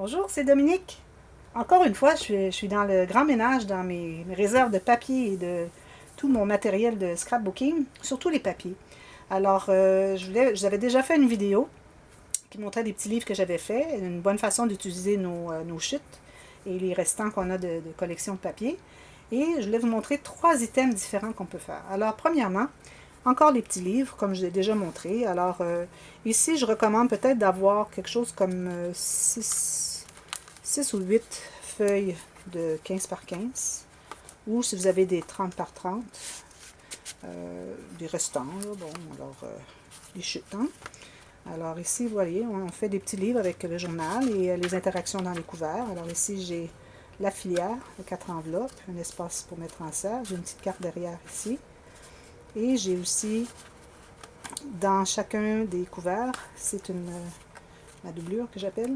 Bonjour, c'est Dominique. Encore une fois, je suis dans le grand ménage dans mes réserves de papier et de tout mon matériel de scrapbooking, surtout les papiers. Alors, j'avais déjà fait une vidéo qui montrait des petits livres que j'avais faits, une bonne façon d'utiliser nos chutes et les restants qu'on a de collection de papier. Et je voulais vous montrer 3 items différents qu'on peut faire. Alors, premièrement, encore les petits livres, comme je l'ai déjà montré. Alors, ici, je recommande peut-être d'avoir quelque chose comme 6 ou 8 feuilles de 15 par 15. Ou si vous avez des 30 par 30, des restants, là, bon, alors, les chutes, hein? Alors ici, vous voyez, on fait des petits livres avec le journal et les interactions dans les couverts. Alors ici, j'ai la filière, les 4 enveloppes, un espace pour mettre en serre. J'ai une petite carte derrière ici. Et j'ai aussi, dans chacun des couverts, c'est ma doublure que j'appelle.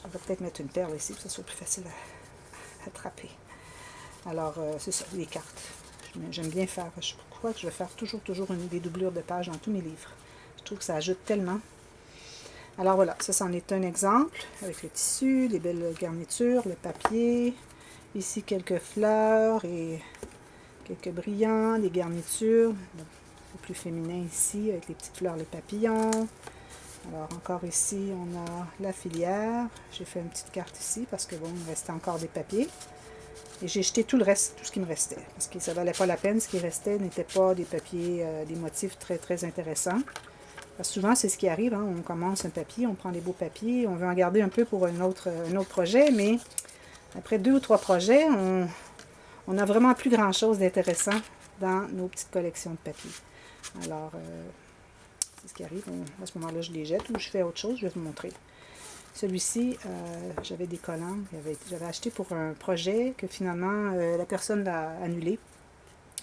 On va peut-être mettre une perle ici pour que ce soit plus facile à attraper. Alors, c'est ça, les cartes. J'aime bien faire, je crois que je vais faire toujours des doublures de pages dans tous mes livres. Je trouve que ça ajoute tellement. Alors voilà, ça c'en est un exemple, avec le tissu, des belles garnitures, le papier. Ici, quelques fleurs et quelques brillants, des garnitures. Le plus féminin ici, avec les petites fleurs, les papillons. Alors encore ici, on a la filière. J'ai fait une petite carte ici parce que bon, il restait encore des papiers. Et j'ai jeté tout le reste, tout ce qui me restait. Parce que ça ne valait pas la peine. Ce qui restait n'était pas des papiers, des motifs très, très intéressants. Parce que souvent, c'est ce qui arrive. Hein? On commence un papier, on prend des beaux papiers, on veut en garder un peu pour un autre projet. Mais après 2 ou 3 projets, on n'a vraiment plus grand-chose d'intéressant dans nos petites collections de papier. Alors, c'est ce qui arrive. À ce moment-là, je les jette ou je fais autre chose. Je vais vous montrer. Celui-ci, j'avais des collants. J'avais acheté pour un projet que finalement, la personne l'a annulé.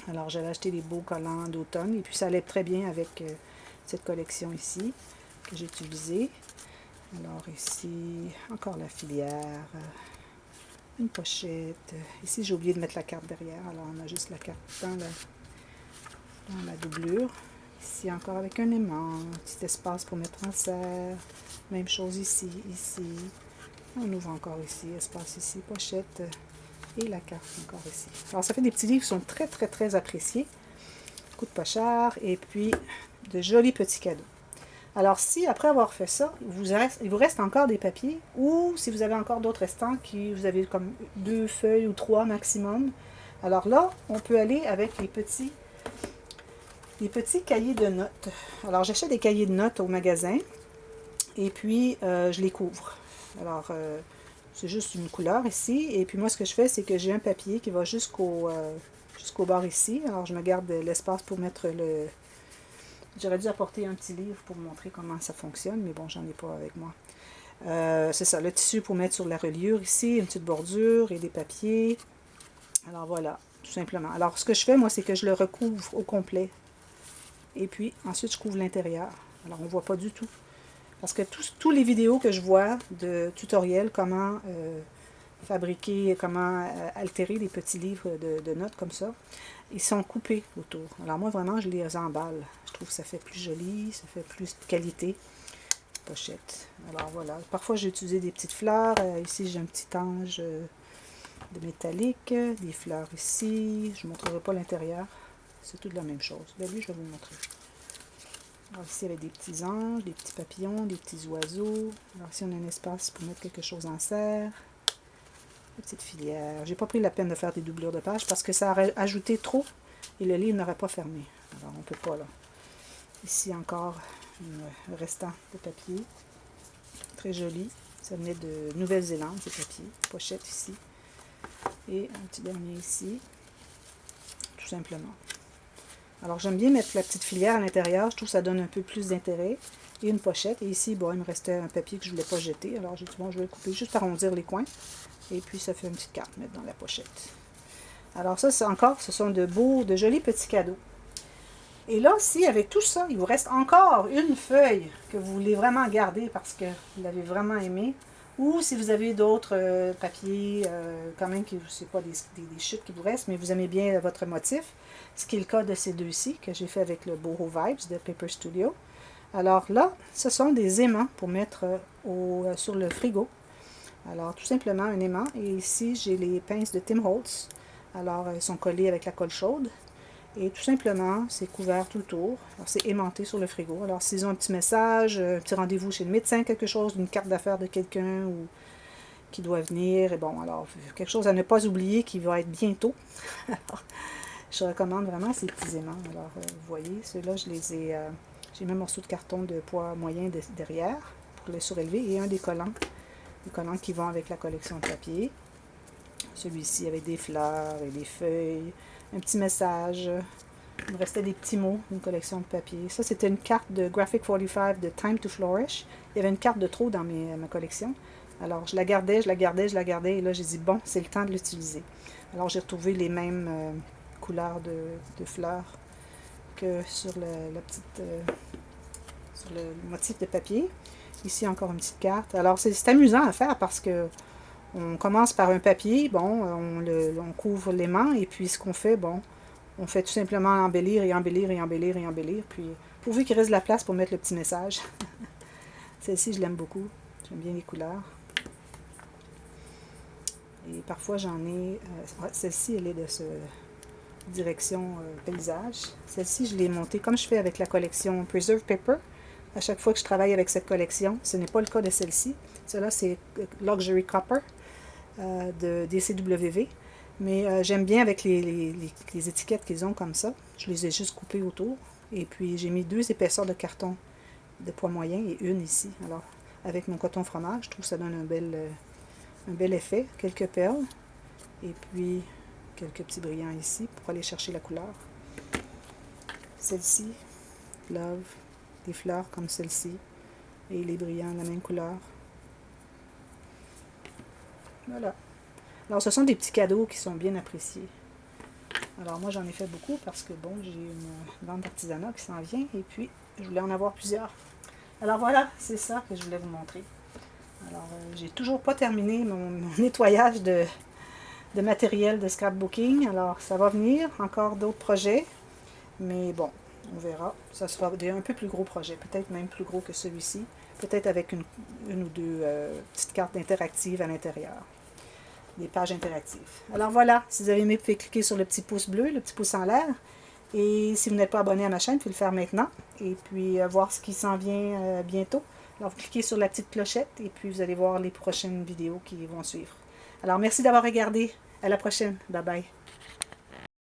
Alors, j'avais acheté des beaux collants d'automne. Et puis, ça allait très bien avec cette collection ici que j'ai utilisée. Alors, ici, encore la filière. Une pochette. Ici, j'ai oublié de mettre la carte derrière. Alors, on a juste la carte dans la doublure. Ici, encore avec un aimant. Un petit espace pour mettre en serre. Même chose ici, ici. On ouvre encore ici, espace ici, pochette et la carte encore ici. Alors, ça fait des petits livres qui sont très, très, très appréciés. Coûte pas cher et puis de jolis petits cadeaux. Alors, si après avoir fait ça, il vous reste encore des papiers ou si vous avez encore d'autres restants, vous avez comme 2 feuilles ou 3 maximum, alors là, on peut aller avec les petits cahiers de notes. Alors, j'achète des cahiers de notes au magasin. Et puis, je les couvre. Alors, c'est juste une couleur ici. Et puis, moi, ce que je fais, c'est que j'ai un papier qui va jusqu'au bord ici. Alors, je me garde l'espace pour mettre le... J'aurais dû apporter un petit livre pour vous montrer comment ça fonctionne, mais bon, j'en ai pas avec moi. C'est ça, le tissu pour mettre sur la reliure ici, une petite bordure et des papiers. Alors, voilà, tout simplement. Alors, ce que je fais, moi, c'est que je le recouvre au complet. Et puis, ensuite, je couvre l'intérieur. Alors, on ne voit pas du tout. Parce que tous les vidéos que je vois de tutoriels, comment fabriquer, comment altérer des petits livres de notes comme ça, ils sont coupés autour. Alors moi, vraiment, je les emballe. Je trouve que ça fait plus joli, ça fait plus de qualité. Pochette. Alors voilà. Parfois, j'ai utilisé des petites fleurs. Ici, j'ai un petit ange de métallique. Des fleurs ici. Je ne vous montrerai pas l'intérieur. C'est tout de la même chose. Ben lui, je vais vous le montrer. Alors ici, il y avait des petits anges, des petits papillons, des petits oiseaux. Alors ici, on a un espace pour mettre quelque chose en serre. Une petite filière. J'ai pas pris la peine de faire des doublures de pages parce que ça aurait ajouté trop et le livre n'aurait pas fermé. Alors, on peut pas, là. Ici, encore un restant de papier. Très joli. Ça venait de Nouvelle-Zélande, ces papiers. Pochette ici. Et un petit dernier ici. Tout simplement. Alors, j'aime bien mettre la petite filière à l'intérieur. Je trouve que ça donne un peu plus d'intérêt. Et une pochette. Et ici, bon, il me restait un papier que je ne voulais pas jeter. Alors, j'ai dit, bon, je vais le couper juste arrondir les coins. Et puis, ça fait une petite carte mettre dans la pochette. Alors, ça, c'est encore, ce sont de jolis petits cadeaux. Et là, si avec tout ça, il vous reste encore une feuille que vous voulez vraiment garder parce que vous l'avez vraiment aimé, ou si vous avez d'autres papiers, quand même, ce n'est pas des chutes qui vous restent, mais vous aimez bien votre motif, ce qui est le cas de ces deux-ci, que j'ai fait avec le Boho Vibes de Paper Studio. Alors là, ce sont des aimants pour mettre sur le frigo. Alors, tout simplement un aimant. Et ici, j'ai les pinces de Tim Holtz. Alors, elles sont collées avec la colle chaude. Et tout simplement, c'est couvert tout le tour. Alors, c'est aimanté sur le frigo. Alors, s'ils ont un petit message, un petit rendez-vous chez le médecin, quelque chose, une carte d'affaires de quelqu'un ou qui doit venir. Et bon, alors, quelque chose à ne pas oublier qui va être bientôt. Alors, je recommande vraiment ces petits aimants. Alors, vous voyez, ceux-là, je les ai... j'ai mis un morceau de carton de poids moyen derrière pour les surélever et un des collants. Les collants qui vont avec la collection de papier. Celui-ci avec des fleurs et des feuilles. Un petit message. Il me restait des petits mots, une collection de papier. Ça, c'était une carte de Graphic 45 de Time to Flourish. Il y avait une carte de trop dans ma collection. Alors, je la gardais, je la gardais, je la gardais. Et là, j'ai dit, bon, c'est le temps de l'utiliser. Alors, j'ai retrouvé les mêmes couleurs de fleurs que sur sur le motif de papier. Ici, encore une petite carte. Alors, c'est amusant à faire parce que on commence par un papier, bon, on couvre l'aimant, et puis ce qu'on fait, bon, on fait tout simplement embellir et embellir et embellir et embellir, puis pourvu qu'il reste de la place pour mettre le petit message. Celle-ci, je l'aime beaucoup. J'aime bien les couleurs. Et parfois, j'en ai... celle-ci, elle est de direction paysage. Celle-ci, je l'ai montée comme je fais avec la collection Preserve Paper. À chaque fois que je travaille avec cette collection, ce n'est pas le cas de celle-ci. Celle-là, c'est Luxury Copper de DCWV. Mais j'aime bien avec les étiquettes qu'ils ont comme ça. Je les ai juste coupées autour. Et puis, j'ai mis 2 épaisseurs de carton de poids moyen et une ici. Alors, avec mon coton fromage, je trouve que ça donne un bel effet. Quelques perles. Et puis, quelques petits brillants ici pour aller chercher la couleur. Celle-ci, Love, des fleurs comme celle-ci. Et les brillants de la même couleur. Voilà. Alors, ce sont des petits cadeaux qui sont bien appréciés. Alors, moi, j'en ai fait beaucoup parce que, bon, j'ai une vente d'artisanat qui s'en vient et puis, je voulais en avoir plusieurs. Alors, voilà, c'est ça que je voulais vous montrer. Alors, j'ai toujours pas terminé mon nettoyage de matériel de scrapbooking. Alors, ça va venir, encore d'autres projets. Mais bon, on verra. Ça sera un peu plus gros projet, peut-être même plus gros que celui-ci. Peut-être avec une ou deux petites cartes interactives à l'intérieur. Des pages interactives. Alors voilà, si vous avez aimé, vous pouvez cliquer sur le petit pouce bleu, le petit pouce en l'air. Et si vous n'êtes pas abonné à ma chaîne, vous pouvez le faire maintenant. Et puis voir ce qui s'en vient bientôt. Alors vous cliquez sur la petite clochette et puis vous allez voir les prochaines vidéos qui vont suivre. Alors merci d'avoir regardé. À la prochaine. Bye bye.